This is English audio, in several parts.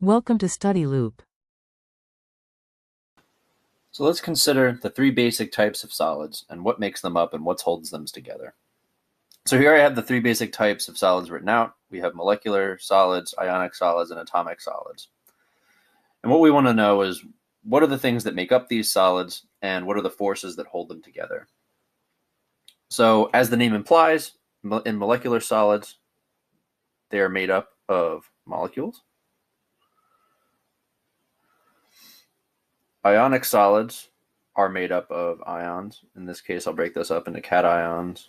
Welcome to Study Loop. So let's consider the three basic types of solids and what makes them up and what holds them together. So here I have the three basic types of solids written out. We have molecular solids, ionic solids, and atomic solids. And what we want to know is what are the things that make up these solids and what are the forces that hold them together. So as the name implies, in molecular solids, they are made up of molecules. Ionic solids are made up of ions. In this case, I'll break this up into cations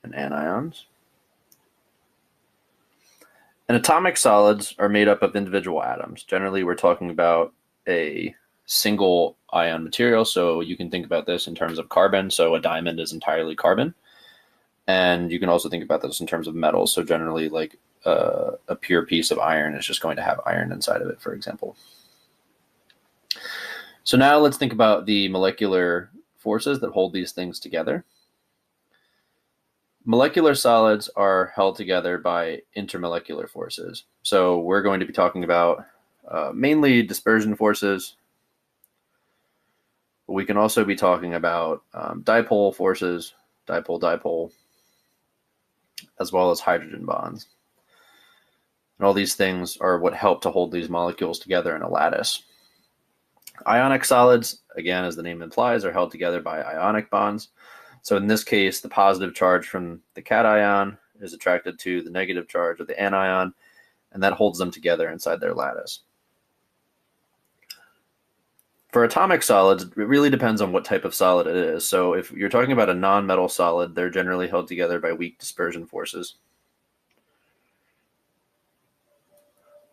and anions. And atomic solids are made up of individual atoms. Generally, we're talking about a single ion material. So you can think about this in terms of carbon. So a diamond is entirely carbon. And you can also think about this in terms of metals. So generally, like a pure piece of iron is just going to have iron inside of it, for example. So now let's think about the molecular forces that hold these things together. Molecular solids are held together by intermolecular forces. So we're going to be talking about mainly dispersion forces. But we can also be talking about dipole forces, dipole, as well as hydrogen bonds. And all these things are what help to hold these molecules together in a lattice. Ionic solids, again, as the name implies, are held together by ionic bonds. So in this case, the positive charge from the cation is attracted to the negative charge of the anion, and that holds them together inside their lattice. For atomic solids, it really depends on what type of solid it is. So if you're talking about a non-metal solid, they're generally held together by weak dispersion forces.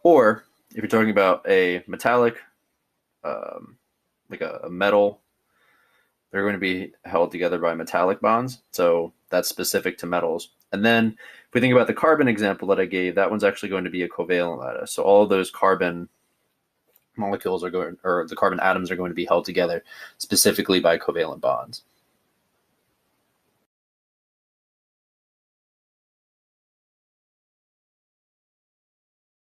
Or if you're talking about a metallic, like a metal, they're going to be held together by metallic bonds. So that's specific to metals. And then if we think about the carbon example that I gave, that one's actually going to be a covalent lattice. So all of those carbon molecules are going, or the carbon atoms are going to be held together specifically by covalent bonds.